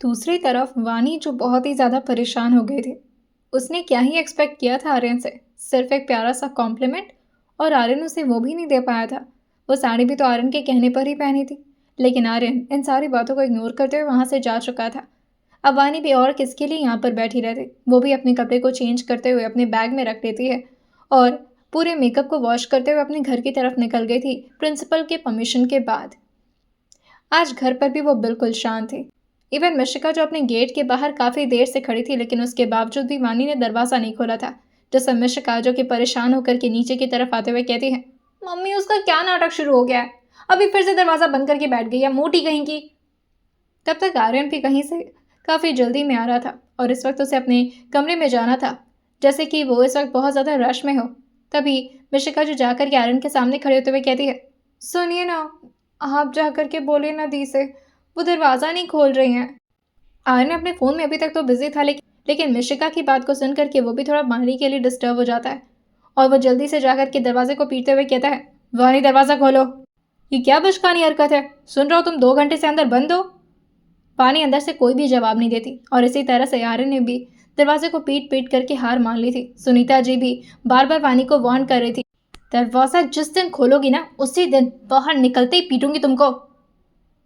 दूसरी तरफ वानी जो बहुत ही ज़्यादा परेशान हो गए थे। उसने क्या ही एक्सपेक्ट किया था आर्यन से, सिर्फ एक प्यारा सा कॉम्प्लीमेंट, और आर्यन उसे वो भी नहीं दे पाया था। वो साड़ी भी तो आर्यन के कहने पर ही पहनी थी, लेकिन आर्यन इन सारी बातों को इग्नोर करते हुए वहाँ से जा चुका था। अब वानी भी और किसके लिए यहाँ पर बैठी रहती, वो भी अपने कपड़े को चेंज करते हुए अपने बैग में रख लेती है और पूरे मेकअप को वॉश करते हुए अपने घर की तरफ निकल गई थी प्रिंसिपल के परमिशन के बाद। आज घर पर भी वो बिल्कुल शांत थी। इवन मिशिका जो अपने गेट के बाहर काफ़ी देर से खड़ी थी, लेकिन उसके बावजूद भी वानी ने दरवाज़ा नहीं खोला था। जिससे मिशिका जो कि परेशान होकर के नीचे की तरफ आते हुए कहती है, मम्मी उसका क्या नाटक शुरू हो गया है, अभी फिर से दरवाज़ा बंद करके बैठ गई है मोटी कहीं की। तब तक आर्यन भी कहीं से काफ़ी जल्दी में आ रहा था और इस वक्त उसे अपने कमरे में जाना था, जैसे कि वो इस वक्त बहुत ज़्यादा रश में हो। तभी मिशिका जो जाकर के आर्यन के सामने खड़े होते हुए कहती है, सुनिए ना, आप जा कर के बोले ना दी से, वो दरवाज़ा नहीं खोल रही हैं। आर्यन अपने फ़ोन में अभी तक तो बिजी था, लेकिन मिशिका की बात को सुन करके वो भी थोड़ा मारने के लिए डिस्टर्ब हो जाता है और वो जल्दी से जाकर के दरवाजे को पीटते हुए कहता है, वानी दरवाज़ा खोलो। ये क्या बचकानी हरकत है, सुन रहा हो तुम 2 घंटे से अंदर बंद हो। पानी अंदर से कोई भी जवाब नहीं देती और इसी तरह से आर्यन ने भी दरवाजे को पीट पीट करके हार मान ली थी। सुनीता जी भी बार बार वानी को वार्न कर रही थी, दरवाज़ा जिस दिन खोलोगी ना उसी दिन बाहर निकलते ही पीटूंगी तुमको।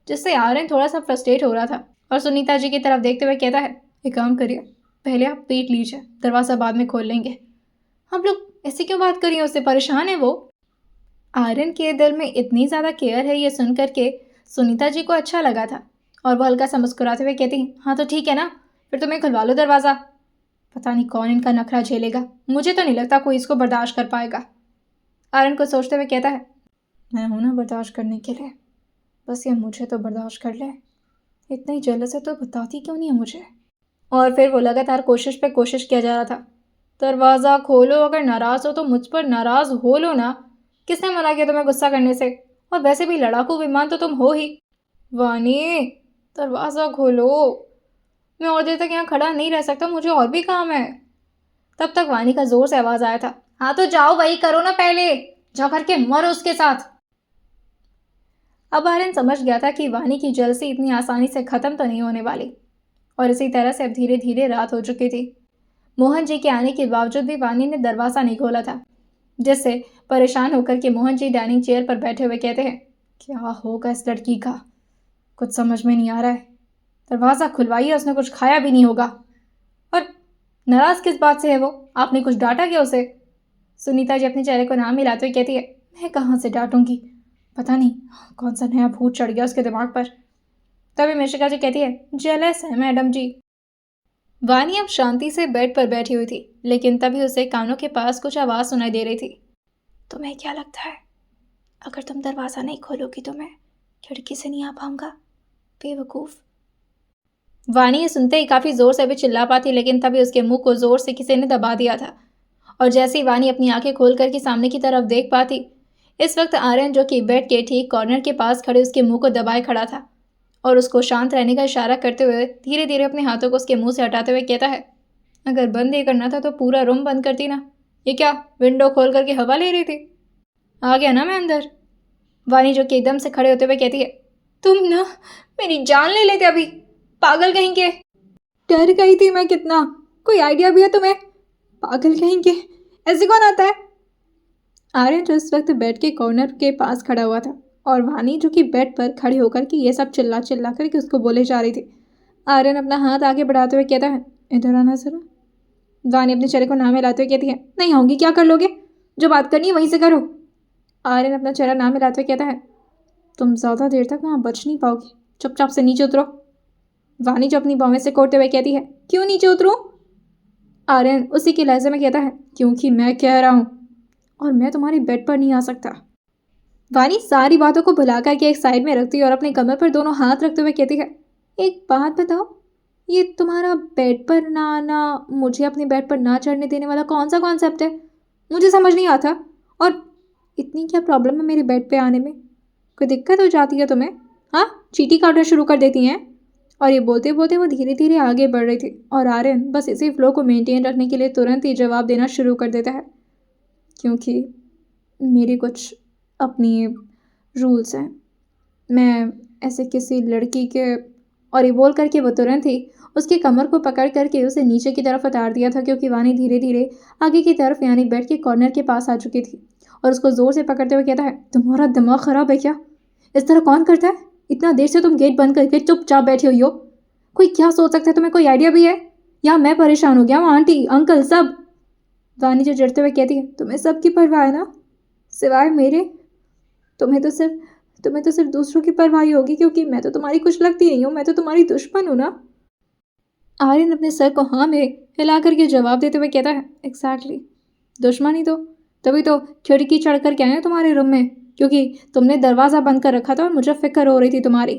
जिससे आर्यन थोड़ा सा फ्रस्ट्रेट हो रहा था और सुनीता जी की तरफ देखते हुए कहता है, एक काम करिए, पहले आप पीट लीजिए, दरवाज़ा बाद में खोल लेंगे। हम लोग ऐसे क्यों बात करिए, उससे परेशान है वो। आर्यन के दिल में इतनी ज़्यादा केयर है, ये सुन करके सुनीता जी को अच्छा लगा था और वो हल्का सा मुस्कुराते हुए कहती, हाँ तो ठीक है ना, फिर तुम्हें खुलवा लो दरवाज़ा। पता नहीं कौन इनका नखरा झेलेगा, मुझे तो नहीं लगता कोई इसको बर्दाश्त कर पाएगा। आर्यन को सोचते हुए कहता है, मैं हूं ना बर्दाश्त करने के लिए, बस ये मुझे तो बर्दाश्त कर ले। इतना ही जेलस है तो बताती क्यों नहीं है मुझे। और फिर वो लगातार कोशिश पे कोशिश किया जा रहा था, दरवाज़ा खोलो, अगर नाराज़ हो तो मुझ पर नाराज़ हो लो ना, किसने मना किया तुम्हें गुस्सा करने से, और वैसे भी लड़ाकू विमान तो तुम हो ही। वानी दरवाज़ा खोलो, मैं और देर तक यहाँ खड़ा नहीं रह सकता, मुझे और भी काम है। तब तक वानी का जोर से आवाज़ आया था, हाँ तो जाओ वही करो ना, पहले जा करके मरो उसके साथ। अब आर्यन समझ गया था कि वानी की जलसी इतनी आसानी से ख़त्म तो नहीं होने वाली और इसी तरह से अब धीरे धीरे रात हो चुकी थी। मोहन जी के आने के बावजूद भी वानी ने दरवाज़ा नहीं खोला था, जिससे परेशान होकर के मोहन जी डाइनिंग चेयर पर बैठे हुए कहते हैं, क्या होगा इस लड़की का, कुछ समझ में नहीं आ रहा है। दरवाज़ा खुलवाइए, उसने कुछ खाया भी नहीं होगा, और नाराज़ किस बात से है वो, आपने कुछ डांटा क्या उसे। सुनीता जी अपने चेहरे को नाम मिलाते हुए कहती है, मैं कहाँ से डांटूंगी, पता नहीं कौन सा नया भूत चढ़ गया उसके दिमाग पर। तभी मिशिका जी कहती है, जेलस है मैडम जी। वानी अब शांति से बेड पर बैठी हुई थी, लेकिन तभी उसे कानों के पास कुछ आवाज़ सुनाई दे रही थी। तुम्हें क्या लगता है, अगर तुम दरवाज़ा नहीं खोलोगी तो मैं खिड़की से नहीं आ पाऊंगा, बेवकूफ़। वानी ये सुनते ही काफ़ी ज़ोर से भी चिल्ला पाती, लेकिन तभी उसके मुंह को ज़ोर से किसी ने दबा दिया था और जैसे ही वानी अपनी आंखें खोल करके सामने की तरफ देख पाती, इस वक्त आर्यन जो कि बेड के ठीक कॉर्नर के पास खड़े उसके मुंह को दबाए खड़ा था और उसको शांत रहने का इशारा करते हुए धीरे धीरे अपने हाथों को उसके मुंह से हटाते हुए कहता है, अगर बंद ही करना था तो पूरा रूम बंद करती ना, ये क्या विंडो खोल करके हवा ले रही थी। आ गया ना मैं अंदर। वानी जो कि एकदम से खड़े होते हुए कहती है, तुम ना मेरी जान ले लेते अभी, पागल कहीं के। डर गई थी मैं कितना, कोई आइडिया भी है तुम्हें, पागल कहीं के, ऐसे कौन आता है। आर्यन जो इस वक्त बेड के कॉर्नर के पास खड़ा हुआ था और वानी जो कि बेड पर खड़ी होकर के ये सब चिल्ला चिल्ला करके उसको बोले जा रही थी। आर्यन अपना हाथ आगे बढ़ाते हुए कहता है, इधर आना जरा। वानी अपने चेहरे को नाम मिलाते हुए कहती है, नहीं आऊँगी, क्या कर लोगे, जो बात करनी है वहीं से करो। आर्यन अपना चेहरा नाम मिलाते हुए कहता है, तुम ज़्यादा देर तक वहाँ बच नहीं पाओगी, चुपचाप से नीचे उतरो। वानी जो अपनी बाहें से कोड़ते हुए कहती है, क्यों नीचे उतरूं। आर्यन उसी के लहजे में कहता है, क्योंकि मैं कह रहा हूँ, और मैं तुम्हारी बेड पर नहीं आ सकता। वानी सारी बातों को भुला करके एक साइड में रखती है और अपने कमर पर दोनों हाथ रखते हुए कहती है, एक बात बताओ, ये तुम्हारा बेड पर ना आना, मुझे अपने बेड पर ना चढ़ने देने वाला कौन सा कॉन्सेप्ट है, मुझे समझ नहीं आता। और इतनी क्या प्रॉब्लम है मेरे बेड पे आने में, कोई दिक्कत हो जाती है तुम्हें, हाँ चीटी काटना शुरू कर देती हैं। और ये बोलते बोलते वो धीरे धीरे आगे बढ़ रही थी और आर्यन बस इसी फ्लो को मेंटेन रखने के लिए तुरंत ही जवाब देना शुरू कर देता है, क्योंकि मेरी कुछ अपनी रूल्स हैं, मैं ऐसे किसी लड़की के और ये बोल करके वो तुरंत ही उसकी कमर को पकड़ करके उसे नीचे की तरफ उतार दिया था, क्योंकि वानी धीरे धीरे आगे की तरफ यानी बेड के कॉर्नर के पास आ चुकी थी और उसको जोर से पकड़ते हुए कहता है, तुम्हारा दिमाग खराब है क्या? इस तरह कौन करता है? इतना देर से तुम गेट बंद करके चुपचाप बैठे हुई हो। कोई क्या सोच सकता है? तुम्हें कोई आइडिया भी है? या मैं परेशान हो गया हूँ? आंटी अंकल सब। वानी जो जड़ते हुए कहती है, तुम्हें सबकी परवाह है ना, सिवाय मेरे? तुम्हें तो सिर्फ दूसरों की परवाह ही होगी, क्योंकि मैं तो तुम्हारी कुछ लगती नहीं हूँ, मैं तो तुम्हारी दुश्मन हूँ ना। आर्यन अपने सर को हाँ में हिला करके जवाब देते हुए कहता है, एग्जैक्टली, दुश्मन ही तो। तभी तो खिड़की चढ़ कर के आए तुम्हारे रूम में, क्योंकि तुमने दरवाज़ा बंद कर रखा था और मुझे फिक्र हो रही थी तुम्हारी।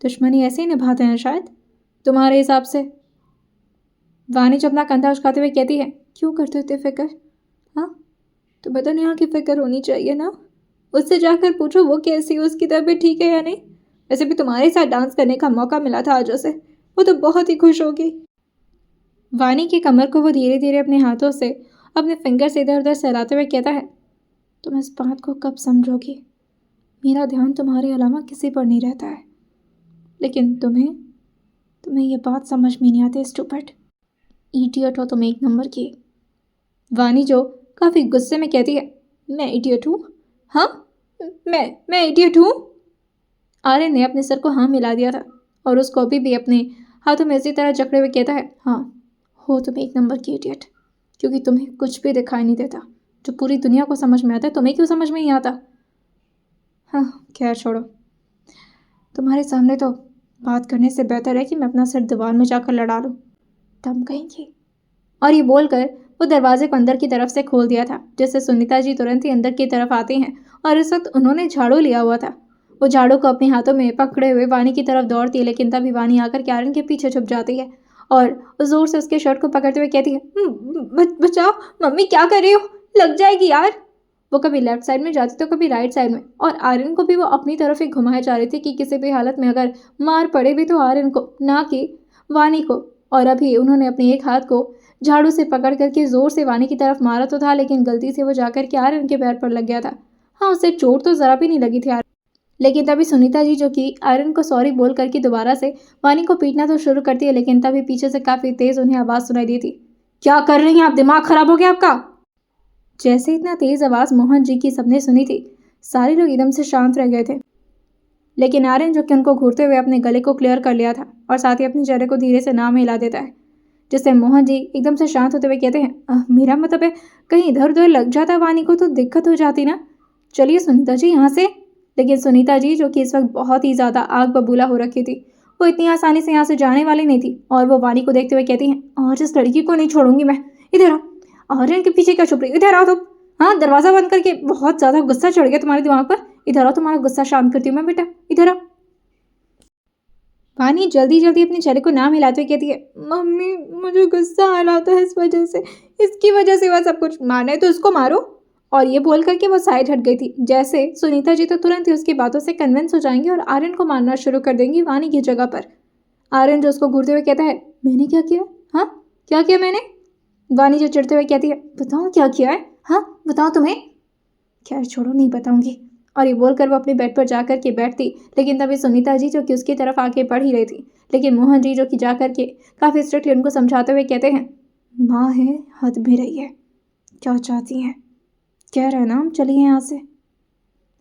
दुश्मनी ऐसे ही निभाते हैं शायद, तुम्हारे हिसाब से। वानी जो अपना कंधा उचकाते हुए कहती है, क्यों करते होते फिक्र? हाँ, तुम्हें तो नेहा की फिक्र होनी चाहिए ना। उससे जाकर पूछो वो कैसी है, उसकी तबीयत ठीक है या नहीं। वैसे भी तुम्हारे साथ डांस करने का मौका मिला था आज उसे, वो तो बहुत ही खुश होगी। वानी की कमर को वो धीरे धीरे अपने हाथों से अपने फिंगर से इधर उधर सहलाते हुए कहता है, तुम इस बात को कब समझोगी? मेरा ध्यान तुम्हारे अलावा किसी पर नहीं रहता है, लेकिन तुम्हें ये बात समझ में नहीं आती। स्टूपिड इडियट हो तुम, एक नंबर की। वानी जो काफ़ी गुस्से में कहती है, मैं इडियट हूँ? हाँ, मैं इडियट हूँ? आर्यन ने अपने सर को हाँ मिला दिया था और उसको अभी भी अपने हाथों में इसी तरह जकड़े हुए कहता है, हाँ हो तुम एक नंबर की इडियट, क्योंकि तुम्हें कुछ भी दिखाई नहीं देता। जो पूरी दुनिया को समझ में आता है, तुम्हें क्यों समझ में नहीं आता? हाँ खैर छोड़ो, तुम्हारे सामने तो बात करने से बेहतर है कि मैं अपना सिर दीवार में जाकर लड़ा लूँ, दम कहेंगी। और ये बोलकर वो दरवाजे को अंदर की तरफ से खोल दिया था, जिससे सुनीता जी तुरंत ही अंदर की तरफ आती हैं और इस वक्त उन्होंने झाड़ू लिया हुआ था। वो झाड़ू को अपने हाथों में पकड़े हुए वानी की तरफ दौड़ती है, लेकिन तभी वानी आकर क्यारन के पीछे छुप जाती है और जोर से उसके शर्ट को पकड़ते हुए कहती है, बचाओ मम्मी, क्या कर रही हो? लग जाएगी यार। वो कभी लेफ्ट साइड में जाती तो कभी राइट साइड में, और आर्यन को भी वो अपनी तरफ ही घुमाए जा रही थी कि किसी भी हालत में अगर मार पड़े भी तो आर्यन को, ना कि वानी को। और अभी उन्होंने अपने एक हाथ को झाड़ू से पकड़ करके जोर से वानी की तरफ मारा तो था, लेकिन गलती से वो जाकर के आर्यन के पैर पर लग गया था। हाँ, उसे चोट तो ज़रा भी नहीं लगी थी, लेकिन तभी सुनीता जी जो कि आर्यन को सॉरी बोल करके दोबारा से वानी को पीटना तो शुरू करती है, लेकिन तभी पीछे से काफ़ी तेज़ उन्हें आवाज़ सुनाई दी थी, क्या कर रही हैं आप? दिमाग खराब हो गया आपका? जैसे इतना तेज़ आवाज़ मोहन जी की सबने सुनी थी, सारे लोग एकदम से शांत रह गए थे, लेकिन आर्यन जो कि उनको घूरते हुए अपने गले को क्लियर कर लिया था और साथ ही अपने चेहरे को धीरे से नाम हिला देता है, जिससे मोहन जी एकदम से शांत होते हुए कहते हैं, मेरा मतलब है कहीं इधर उधर लग जाता वानी को तो दिक्कत हो जाती ना। चलिए सुनीता जी यहाँ से। लेकिन सुनीता जी जो कि इस वक्त बहुत ही ज़्यादा आग बबूला हो रखी थी, वो इतनी आसानी से यहाँ से जाने वाली नहीं थी और वो वानी को देखते हुए कहती हैं, और इस लड़की को नहीं छोड़ूंगी मैं। इधर आओ। आर्यन के पीछे क्या छुप रही? इधर आओ तुम। हाँ, दरवाज़ा बंद करके, बहुत ज़्यादा गुस्सा चढ़ गया तुम्हारे दिमाग पर। इधर आओ, तुम्हारा गुस्सा शांत करती हूँ मैं बेटा, इधर आओ। वानी जल्दी जल्दी अपने चेहरे को नाम हिलाते हुए कहती है, मम्मी मुझे गुस्सा आ रहा था इस वजह से, इसकी वजह से वह सब कुछ। मारना है तो इसको मारो। और ये बोल करके वो साइड हट गई थी, जैसे सुनीता जी तो तुरंत ही उसकी बातों से कन्विंस हो जाएंगी और आर्यन को मारना शुरू कर देंगी वानी की जगह पर। आर्यन जो उसको घूरते हुए कहता है, मैंने क्या किया? हाँ, क्या किया मैंने? वानी जो चिढ़ते हुए कहती है, बताओ क्या किया है? हाँ बताओ तुम्हें। खैर छोड़ो, नहीं बताऊंगी। और ये बोलकर वो अपने बेड पर जाकर के बैठती, लेकिन तभी सुनीता जी जो कि उसकी तरफ आके पढ़ ही रही थी, लेकिन मोहन जी जो कि जाकर के काफ़ी स्ट्रिक्टली उनको समझाते हुए कहते हैं, माँ है, हद में रही है, क्या चाहती हैं? कह रहे ना हम चलिए यहाँ से।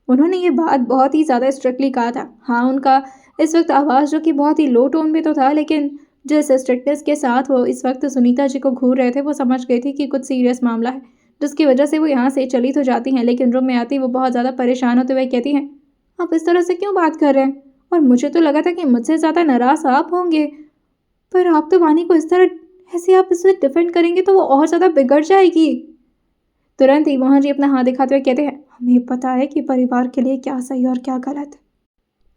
उन्होंने ये बात बहुत ही ज़्यादा स्ट्रिक्टली कहा था। हाँ, उनका इस वक्त आवाज़ जो कि बहुत ही लो टोन में तो था, लेकिन जिस स्ट्रिक्टनेस के साथ वो इस वक्त सुनीता जी को घूर रहे थे, वो समझ गई थी कि कुछ सीरियस मामला है, जिसकी वजह से वो यहाँ से चली तो जाती हैं, लेकिन रूम में आती वो बहुत ज़्यादा परेशान होते हुए कहती हैं, आप इस तरह से क्यों बात कर रहे हैं? और मुझे तो लगा था कि मुझसे ज़्यादा नाराज़ आप होंगे, पर आप तो वानी को इस तरह ऐसे आप इसे डिफेंड करेंगे तो वो और ज़्यादा बिगड़ जाएगी। तुरंत ही मोहन जी अपना हाथ दिखाते हुए कहते हैं, हमें पता है कि परिवार के लिए क्या सही और क्या गलत।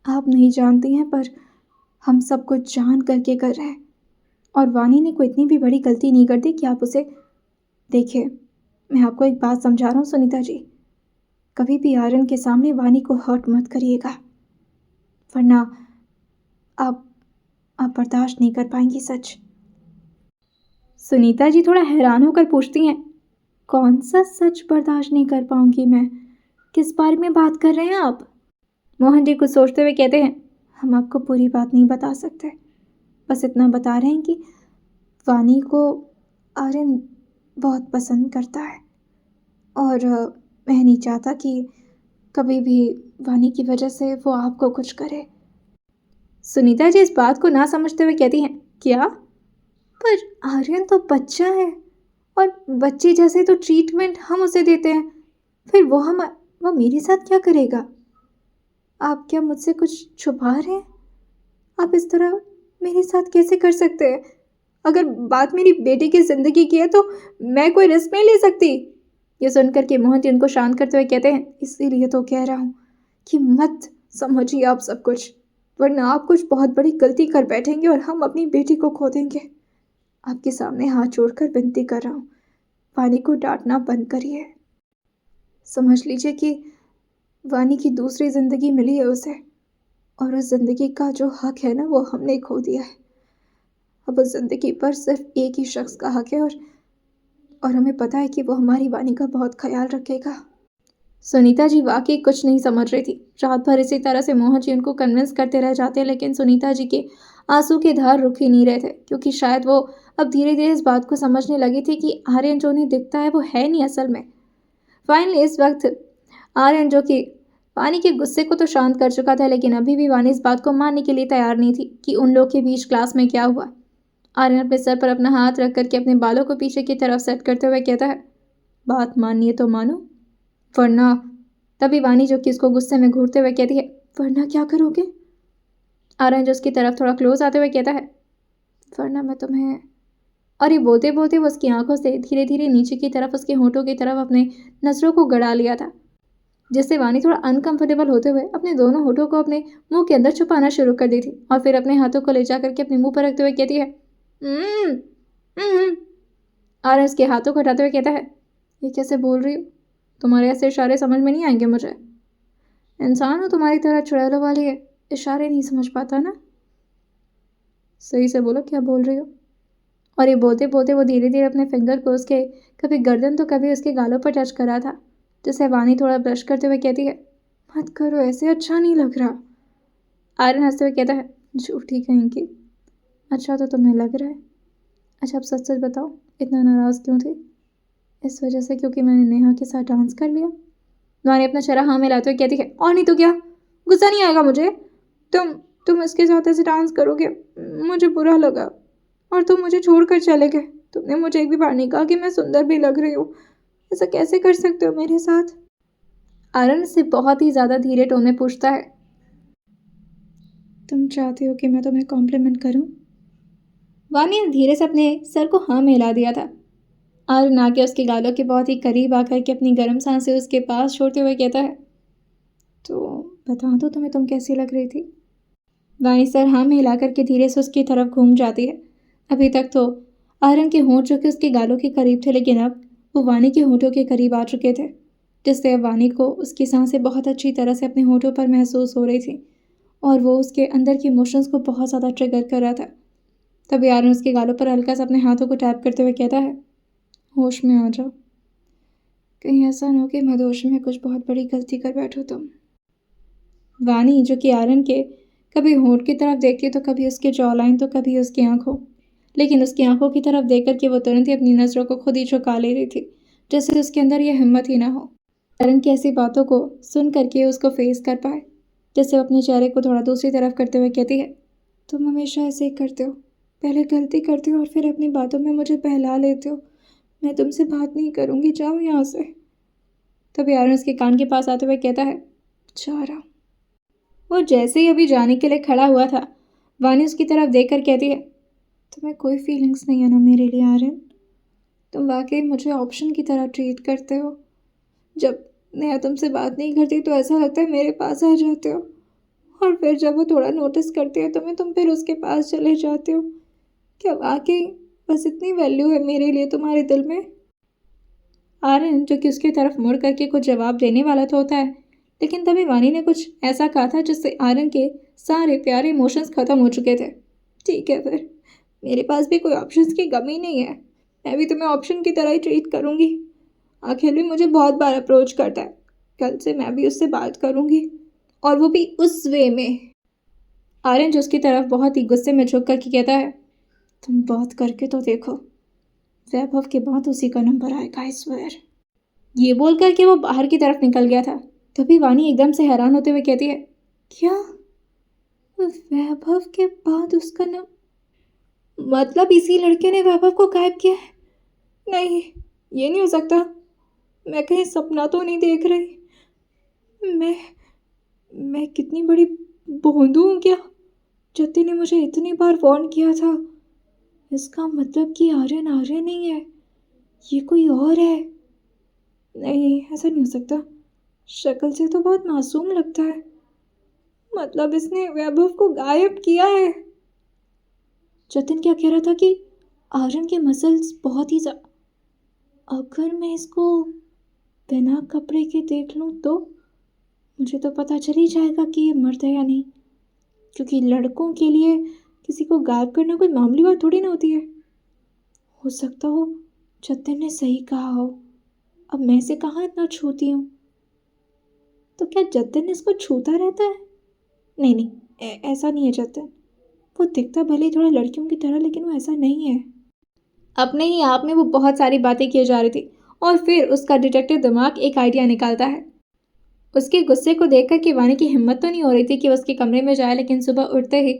आप नहीं जानती हैं, पर हम सब कुछ जान करके कर रहे हैं, और वानी ने कोई इतनी भी बड़ी गलती नहीं कर दी कि आप उसे। देखिए, मैं आपको एक बात समझा रहा हूँ सुनीता जी, कभी भी आर्यन के सामने वानी को हर्ट मत करिएगा, वरना आप बर्दाश्त नहीं कर पाएंगी। सच। सुनीता जी थोड़ा हैरान होकर पूछती हैं, कौन सा सच बर्दाश्त नहीं कर पाऊंगी मैं? किस बारे में बात कर रहे हैं आप? मोहन जी कुछ सोचते हुए कहते हैं, हम आपको पूरी बात नहीं बता सकते, बस इतना बता रहे हैं कि वानी को आर्यन बहुत पसंद करता है और मैं नहीं चाहता कि कभी भी वानी की वजह से वो आपको कुछ करे। सुनीता जी इस बात को ना समझते हुए कहती हैं, क्या? पर आर्यन तो बच्चा है और बच्चे जैसे तो ट्रीटमेंट हम उसे देते हैं, फिर वो मेरे साथ क्या करेगा? आप क्या मुझसे कुछ छुपा रहे हैं? आप इस तरह मेरे साथ कैसे कर सकते हैं? अगर बात मेरी बेटी की ज़िंदगी की है तो मैं कोई रिस्क नहीं ले सकती। ये सुनकर के मोहन जी उनको शांत करते हुए कहते हैं, इसीलिए तो कह रहा हूँ कि मत समझिए आप सब कुछ, वरना आप कुछ बहुत बड़ी गलती कर बैठेंगे और हम अपनी बेटी को खो देंगे। आपके सामने हाथ जोड़कर विनती कर रहा हूँ, वानी को डांटना बंद करिए। समझ लीजिए कि वानी की दूसरी ज़िंदगी मिली है उसे, और उस ज़िंदगी का जो हक है ना, वो हमने खो दिया है। अब उस ज़िंदगी पर सिर्फ एक ही शख्स का हक है और हमें पता है कि वो हमारी वानी का बहुत ख्याल रखेगा। सुनीता जी वाकई कुछ नहीं समझ रही थी। रात भर इसी तरह से मोहन जी उनको कन्विंस करते रह जाते, लेकिन सुनीता जी के आंसू के धार रुक ही नहीं रहे थे, क्योंकि शायद वो अब धीरे धीरे इस बात को समझने लगी थी कि आर्यन जो उन्हें दिखता है वो है नहीं असल में। फाइनली इस वक्त आर्यन, जो कि वानी के गुस्से को तो शांत कर चुका था, लेकिन अभी भी वानी इस बात को मानने के लिए तैयार नहीं थी कि उन लोग के बीच क्लास में क्या हुआ। आर्यन अपने सर पर अपना हाथ रख करके अपने बालों को पीछे की तरफ सेट करते हुए कहता है, बात मानिए तो मानो, वरना। तभी वानी, जो कि उसको गुस्से में घूरते हुए कहती है, वरना क्या करोगे? आर्यन जो उसकी तरफ थोड़ा क्लोज आते हुए कहता है, वरना मैं तुम्हें। और ये बोलते बोलते वो उसकी आंखों से धीरे धीरे नीचे की तरफ, उसके होंठों की तरफ अपने नजरों को गड़ा लिया था, जिससे वानी थोड़ा अनकंफर्टेबल होते हुए अपने दोनों होठों को अपने मुंह के अंदर छुपाना शुरू कर दी थी, और फिर अपने हाथों को ले जा करके अपने मुंह पर रखते हुए कहती है, आर्यन उसके हाथों को हटाते हुए कहता है, ये कैसे बोल रही हो? तुम्हारे ऐसे इशारे समझ में नहीं आएंगे मुझे। इंसान हो तुम्हारी तरह चुड़ैलों वाले इशारे नहीं समझ पाता ना। सही से बोलो, क्या बोल रही हो? और ये बोलते बोलते वो धीरे धीरे अपने फिंगर को उसके कभी गर्दन तो कभी उसके गालों पर टच करा था, जिसे वानी थोड़ा ब्रश करते हुए कहती है, मत करो ऐसे, अच्छा नहीं लग रहा। आर्यन हंसते हुए कहता है, झूठी कहीं की। अच्छा तो तुम्हें लग रहा है। अच्छा अब सच सच बताओ, इतना नाराज़ क्यों थी? इस वजह से क्योंकि मैंने नेहा के साथ डांस कर लिया? वानी अपना चेहरा हाँ मिलाते हुए कहती है, और नहीं तो क्या, गुस्सा नहीं आएगा मुझे? तुम इसके साथ ऐसे डांस करोगे, मुझे बुरा लगा और तुम मुझे छोड़कर चले गए। तुमने मुझे एक भी बार नहीं कहा कि मैं सुंदर भी लग रही हूँ। ऐसा कैसे कर सकते हो मेरे साथ? आर्यन से बहुत ही ज़्यादा धीरे टोन में पूछता है, तुम चाहती हो कि मैं तुम्हें कॉम्प्लीमेंट करूं? वानी ने धीरे से अपने सर को हाँ में हिला दिया था। आर्यन आके उसके गालों के बहुत ही करीब आकर के अपनी गर्म सांसें उसके पास छोड़ते हुए कहता है, तो बता दो तुम्हें, तुम कैसी लग रही थी? वानी सर हाँ में हिला करके धीरे से उसकी तरफ घूम जाती है। अभी तक तो आर्यन के होंठ जो कि उसके गालों के करीब थे, लेकिन अब वो वानी के होंठों के करीब आ चुके थे, जिससे अब वानी को उसकी सांसें बहुत अच्छी तरह से अपने होंठों पर महसूस हो रही थी, और वो उसके अंदर के इमोशंस को बहुत ज़्यादा ट्रिगर कर रहा था। तभी आर्यन उसके गालों पर हल्का सा अपने हाथों को टैप करते हुए कहता है, होश में आ जाओ, कहीं ऐसा ना हो कि मदहोश में कुछ बहुत बड़ी गलती कर बैठो तुम। वानी, जो कि आर्यन के कभी होंठ की तरफ देखती तो कभी उसके जॉ लाइन तो कभी उसकी आंखों, लेकिन उसकी आंखों की तरफ देख कर के वो तुरंत ही अपनी नज़रों को खुद ही झुका ले रही थी, जैसे उसके अंदर यह हिम्मत ही ना हो आर्यन की ऐसी बातों को सुन करके उसको फेस कर पाए। जैसे वो अपने चेहरे को थोड़ा दूसरी तरफ करते हुए कहती है, तुम हमेशा ऐसे ही करते हो, पहले गलती करते हो और फिर अपनी बातों में मुझे बहला लेते हो। मैं तुमसे बात नहीं करूँगी, जाओ यहाँ से। तभी आर्यन उसके कान के पास आते हुए कहता है, जा रहा। वो जैसे ही अभी जाने के लिए खड़ा हुआ था, वानी उसकी तरफ देखकर कहती है, तुम्हें कोई फीलिंग्स नहीं है ना मेरे लिए आर्यन? तुम वाकई मुझे ऑप्शन की तरह ट्रीट करते हो। जब नेहा तुमसे बात नहीं करती तो ऐसा लगता है मेरे पास आ जाते हो, और फिर जब वो थोड़ा नोटिस करती है तुम्हें, तुम फिर उसके पास चले जाते हो। क्या वाकई बस इतनी वैल्यू है मेरे लिए तुम्हारे दिल में? आर्यन, जो कि उसकी तरफ मुड़ करके कुछ जवाब देने वाला तो होता है, लेकिन तभी वानी ने कुछ ऐसा कहा था जिससे आर्यन के सारे प्यारे इमोशंस ख़त्म हो चुके थे। ठीक है, फिर मेरे पास भी कोई ऑप्शंस की कमी नहीं है, मैं भी तुम्हें ऑप्शन की तरह ही ट्रीट करूँगी। आखिर भी मुझे बहुत बार अप्रोच करता है, कल से मैं भी उससे बात करूँगी, और वो भी उस वे में। आर्यन जो उसकी तरफ बहुत ही गुस्से में झुक करके कहता है, तुम बात करके तो देखो, वैभव के बाद उसी का नंबर आएगा, आई स्वेयर। ये बोल करके वो बाहर की तरफ निकल गया था। तभी वानी एकदम से हैरान होते हुए कहती है, क्या वैभव के बाद उसका मतलब इसी लड़के ने वैभव को गायब किया है? नहीं, ये नहीं हो सकता। मैं कहीं सपना तो नहीं देख रही। मैं कितनी बड़ी भोंदू हूँ क्या? जति ने मुझे इतनी बार वार्न किया था। इसका मतलब कि आर्यन आर्यन नहीं है, ये कोई और है। नहीं, ऐसा नहीं हो सकता। शक्ल से तो बहुत मासूम लगता है। मतलब इसने वैभव को गायब किया है। जतिन क्या कह रहा था कि आर्यन के मसल्स बहुत ही अगर मैं इसको बिना कपड़े के देख लूँ तो मुझे तो पता चल ही जाएगा कि ये मर्द है या नहीं, क्योंकि लड़कों के लिए किसी को गायब करना कोई मामूली बात थोड़ी ना होती है। हो सकता हो जतिन ने सही कहा हो। अब मैं इसे कहाँ इतना छूती हूँ? तो क्या जतिन इसको छूता रहता है? नहीं नहीं, ऐसा नहीं है जतिन। वो दिखता भले ही थोड़ा लड़कियों की तरह, लेकिन वो ऐसा नहीं है। अपने ही आप में वो बहुत सारी बातें किए जा रही थी और फिर उसका डिटेक्टिव दिमाग एक आइडिया निकालता है। उसके गुस्से को देखकर कि वानी की हिम्मत तो नहीं हो रही थी कि उसके कमरे में जाए, लेकिन सुबह उठते ही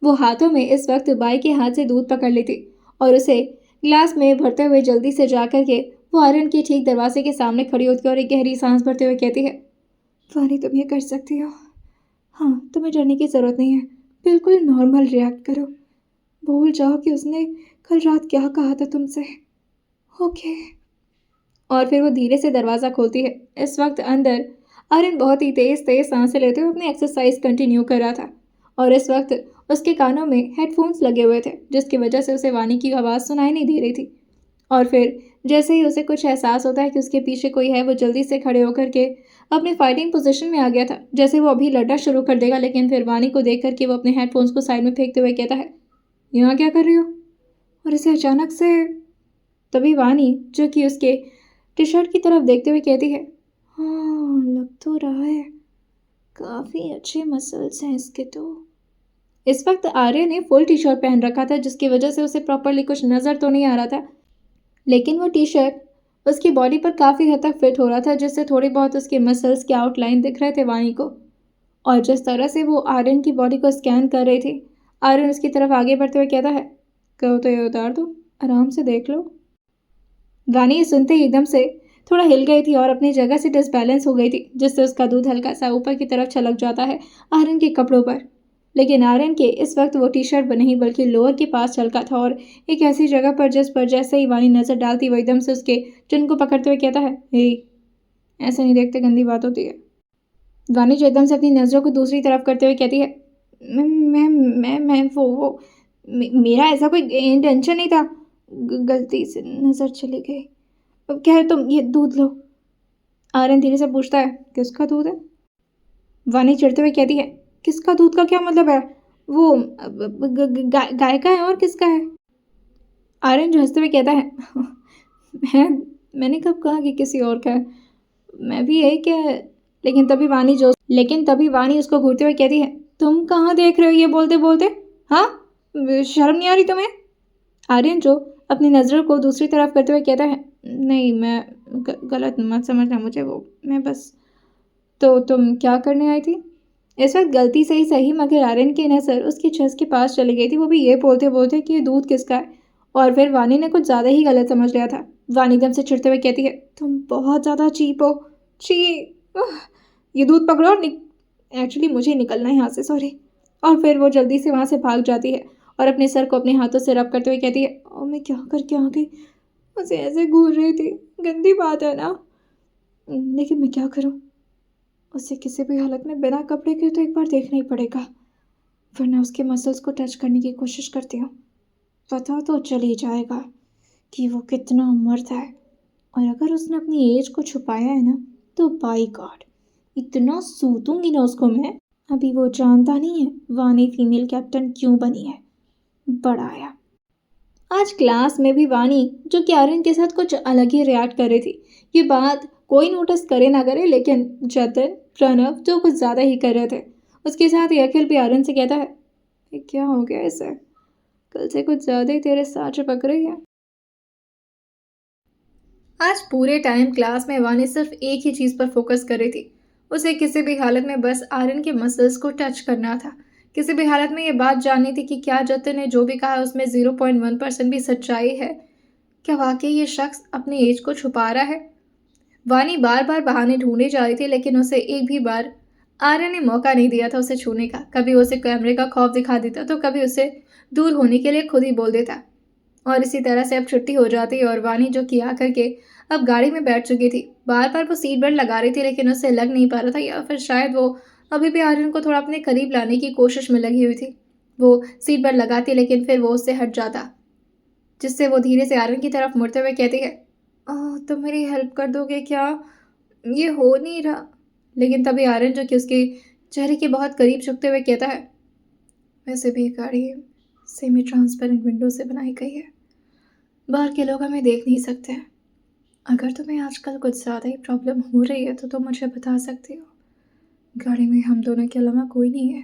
वो हाथों में इस वक्त बाई के हाथ से दूध पकड़ लेती और उसे ग्लास में भरते हुए जल्दी से जा कर के वो आर्यन के ठीक दरवाजे के सामने खड़ी होती है और एक गहरी सांस भरते हुए कहती है, वानी तुम ये कर सकती हो। हाँ, तुम्हें डरने की ज़रूरत नहीं है। बिल्कुल नॉर्मल रिएक्ट करो। भूल जाओ कि उसने कल रात क्या कहा था तुमसे। ओके। और फिर वो धीरे से दरवाज़ा खोलती है। इस वक्त अंदर आर्यन बहुत ही तेज़ तेज़ सांसें लेते हुए अपनी एक्सरसाइज कंटिन्यू कर रहा था और इस वक्त उसके कानों में हेडफोन्स लगे हुए थे, जिसकी वजह से उसे वानी की आवाज़ सुनाई नहीं दे रही थी। और फिर जैसे ही उसे कुछ एहसास होता है कि उसके पीछे कोई है, वो जल्दी से खड़े होकर के अपने फाइटिंग पोजीशन में आ गया था, जैसे वो अभी लड़ना शुरू कर देगा। लेकिन फिर वानी को देख करके वो अपने हेडफोन्स को साइड में फेंकते हुए कहता है, यहाँ क्या कर रही हो? और इसे अचानक से तभी वानी, जो कि उसके टी शर्ट की तरफ देखते हुए कहती है, हाँ लग तो रहा है, काफ़ी अच्छे मसल्स हैं इसके तो। इस वक्त आर्य ने फुल टी शर्ट पहन रखा था, जिसकी वजह से उसे प्रॉपरली कुछ नज़र तो नहीं आ रहा था, लेकिन वो टी शर्ट उसकी बॉडी पर काफ़ी हद तक फिट हो रहा था, जिससे थोड़ी बहुत उसके मसल्स के आउटलाइन दिख रहे थे वानी को। और जिस तरह से वो आर्यन की बॉडी को स्कैन कर रही थी, आर्यन उसकी तरफ आगे बढ़ते हुए कहता है, कहो तो ये उतार दो, आराम से देख लो। वानी ये सुनते ही एकदम से थोड़ा हिल गई थी और अपनी जगह से डिसबैलेंस हो गई थी, जिससे उसका दूध हल्का सा ऊपर की तरफ छलक जाता है आर्यन के कपड़ों पर। लेकिन आर्यन के इस वक्त वो टी शर्ट नहीं बल्कि लोअर के पास छलका था और एक ऐसी जगह पर जिस पर जैसे ही वानी नज़र डालती वो एकदम से उसके चिन को पकड़ते हुए कहता है, हे ऐसे नहीं देखते, गंदी बात होती है। वानी जो एकदम से अपनी नज़रों को दूसरी तरफ करते हुए कहती है, मैं वो मेरा ऐसा कोई इंटेंशन नहीं था, गलती से नज़र चली गई। अब क्या है, तुम ये दूध लो। आर्यन धीरे से पूछता है, किसका दूध है? वानी चिढ़ते हुए कहती है, किसका दूध का क्या मतलब है? वो गाय का है और किसका है? आर्यन जो हंसते हुए कहता है, मैंने कब कहा कि किसी और का है? मैं भी यही क्या है। लेकिन तभी वानी उसको घूरते हुए कहती है, तुम कहाँ देख रहे हो ये बोलते बोलते? हाँ, शर्म नहीं आ रही तुम्हें? आर्यन जो अपनी नज़रों को दूसरी तरफ करते हुए कहता है, नहीं मैं गलत मत समझना मुझे, वो मैं बस। तो तुम क्या करने आई थी? इस वक्त गलती से ही सही मगर आर्यन की नज़र उसकी छत के पास चली गई थी, वो भी ये बोलते बोलते कि ये दूध किसका है। और फिर वानी ने कुछ ज़्यादा ही गलत समझ लिया था। वानी एकदम से चिढ़ते हुए कहती है, तुम बहुत ज़्यादा चीप हो। ची ये दूध पकड़ो और एक्चुअली मुझे निकलना है यहाँ से, सॉरी। और फिर वो जल्दी से वहाँ से भाग जाती है और अपने सर को अपने हाथों से रब करते हुए कहती है, ओ मैं क्या करके आ गई? मुझे ऐसे घूर रही थी, गंदी बात है ना, लेकिन मैं क्या करूँ? उसे किसी भी हालत में बिना कपड़े के तो एक बार देखना ही पड़ेगा, वरना उसके मसल्स को टच करने की कोशिश करती हूँ, पता तो चल ही जाएगा कि वो कितना मर्द है। और अगर उसने अपनी एज को छुपाया है ना, तो बाई गॉड इतना सूतूंगी ना उसको मैं। अभी वो जानता नहीं है वानी फीमेल कैप्टन क्यों बनी है। बड़ा आया। आज क्लास में भी वानी, जो कि आर्यन के साथ कुछ अलग ही रिएक्ट कर रही थी, ये बात कोई नोटिस करे ना करे, लेकिन जतिन प्रणव जो कुछ ज़्यादा ही कर रहे थे। उसके साथ ही अखिल भी आर्यन से कहता है, ये क्या हो गया इसे? कल से कुछ ज़्यादा ही तेरे साथ चिपक रही है। आज पूरे टाइम क्लास में वानी सिर्फ एक ही चीज़ पर फोकस कर रही थी। उसे किसी भी हालत में बस आर्यन के मसल्स को टच करना था। किसी भी हालत में ये बात जाननी थी कि क्या जतिन ने जो भी कहा उसमें 0.1% भी सच्चाई है। क्या वाकई ये शख्स अपनी एज को छुपा रहा है? वानी बार बार बहाने ढूंढी जा रही थी, लेकिन उसे एक भी बार आर्यन ने मौका नहीं दिया था उसे छूने का। कभी उसे कैमरे का खौफ दिखा देता तो कभी उसे दूर होने के लिए खुद ही बोल देता। और इसी तरह से अब छुट्टी हो जाती और वानी जो कि आकर के अब गाड़ी में बैठ चुकी थी। बार बार वो सीट बेल्ट लगा रही थी, लेकिन उससे लग नहीं पा रहा था, या फिर शायद वो अभी भी आर्यन को थोड़ा अपने करीब लाने की कोशिश में लगी हुई थी। वो सीट बेल्ट लगाती, लेकिन फिर वो उससे हट जाता, जिससे वो धीरे से आर्यन की तरफ मुड़ते हुए कहती है, तुम मेरी हेल्प कर दोगे क्या? ये हो नहीं रहा। लेकिन तभी आर्यन जो कि उसके चेहरे के बहुत करीब झुकते हुए कहता है, वैसे भी ये गाड़ी सेमी ट्रांसपेरेंट विंडो से बनाई गई है, बाहर के लोग हमें देख नहीं सकते। अगर तुम्हें आजकल कुछ ज़्यादा ही प्रॉब्लम हो रही है तो तुम मुझे बता सकती हो। गाड़ी में हम दोनों के अलावा कोई नहीं है।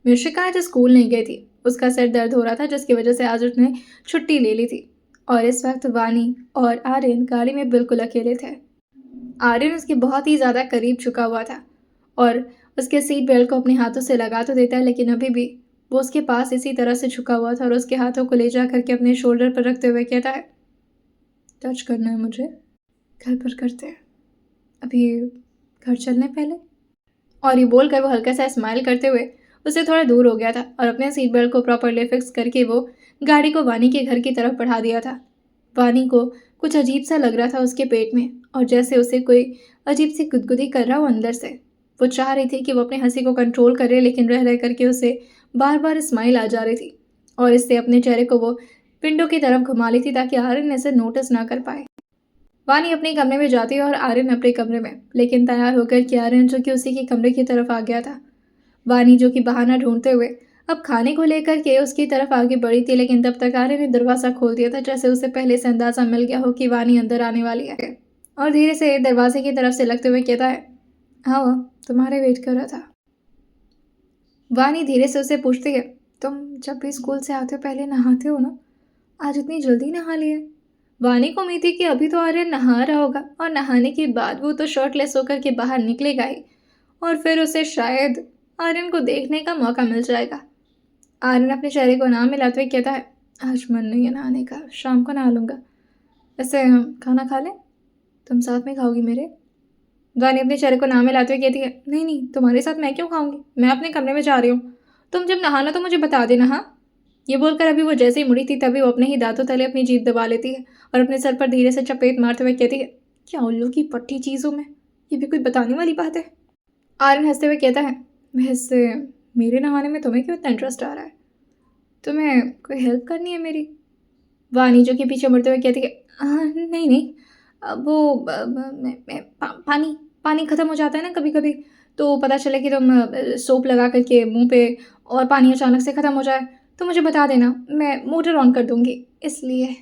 मिर्शिका आज स्कूल नहीं गई थी। उसका सिर दर्द हो रहा था, जिसकी वजह से आज उसने छुट्टी ले ली थी। और इस वक्त वानी और आर्यन गाड़ी में बिल्कुल अकेले थे। आर्यन उसके बहुत ही ज़्यादा करीब झुका हुआ था और उसके सीट बेल्ट को अपने हाथों से लगा तो देता है, लेकिन अभी भी वो उसके पास इसी तरह से झुका हुआ था और उसके हाथों को ले जा करके अपने शोल्डर पर रखते हुए कहता है, टच करना है मुझे, घर पर करते हैं, अभी घर चलने पहले। और ये बोलकर वो हल्का सा स्माइल करते हुए उससे थोड़ा दूर हो गया था और अपने सीट बेल्ट को प्रॉपरली फिक्स करके वो गाड़ी को वानी के घर की तरफ बढ़ा दिया था। वानी को कुछ अजीब सा लग रहा था उसके पेट में, और जैसे उसे कोई अजीब सी गुदगुदी कर रहा हो अंदर से। वो चाह रही थी कि वो अपने हंसी को कंट्रोल करे, लेकिन रह रह करके उसे बार बार स्माइल आ जा रही थी और इससे अपने चेहरे को वो विंडो की तरफ घुमा ली थी ताकि आर्यन इसे नोटिस ना कर पाए। वानी अपने कमरे में जाती है और आर्यन अपने कमरे में, लेकिन तैयार होकर कि आर्यन जो कि उसी के कमरे की तरफ आ गया था। वानी जो कि बहाना ढूंढते हुए अब खाने को लेकर के उसकी तरफ आगे बढ़ी थी, लेकिन तब तक आर्यन ने दरवाज़ा खोल दिया था, जैसे उसे पहले से अंदाजा मिल गया हो कि वानी अंदर आने वाली है। और धीरे से दरवाजे की तरफ से लगते हुए कहता है, हाँ वो तुम्हारे वेट कर रहा था। वानी धीरे से उसे पूछती है, तुम जब भी स्कूल से आते हो पहले नहाते हो ना, आज इतनी जल्दी नहा लिए? वानी को उम्मीद थी कि अभी तो आर्यन नहा रहा होगा और नहाने के बाद वो तो शर्टलेस होकर के बाहर निकलेगा ही, और फिर उसे शायद आर्यन को देखने का मौका मिल जाएगा। आर्यन अपने चेहरे को ना मिलाते हुए कहता है, आज मन नहीं है नहाने का, शाम को नहा लूँगा। वैसे खाना खा लें? तुम साथ में खाओगी मेरे? वानी अपने चेहरे को ना मिलाते हुए कहती है, नहीं नहीं, तुम्हारे साथ मैं क्यों खाऊंगी, मैं अपने कमरे में जा रही हूँ। तुम जब नहाना तो मुझे बता देना, हाँ। ये बोलकर अभी वो जैसे ही मुड़ी थी तभी वो अपने ही दांतों तले अपनी जीभ दबा लेती है और अपने सर पर धीरे से चपेट मारते हुए कहती है, क्या उल्लू की पट्टी चीज़ों में, ये भी कोई बताने वाली बात है। आर्यन हंसते हुए कहता है, वैसे मेरे नहाने में तुम्हें क्यों इतना इंटरेस्ट आ रहा है? तुम्हें कोई हेल्प करनी है मेरी? वानी जो कि पीछे मुड़ते हुए कहती है, हाँ नहीं नहीं, वो पानी पानी ख़त्म हो जाता है ना कभी कभी, तो पता चले कि तुम सोप लगा करके मुंह पे और पानी अचानक से ख़त्म हो जाए तो मुझे बता देना, मैं मोटर ऑन कर दूंगी, इसलिए।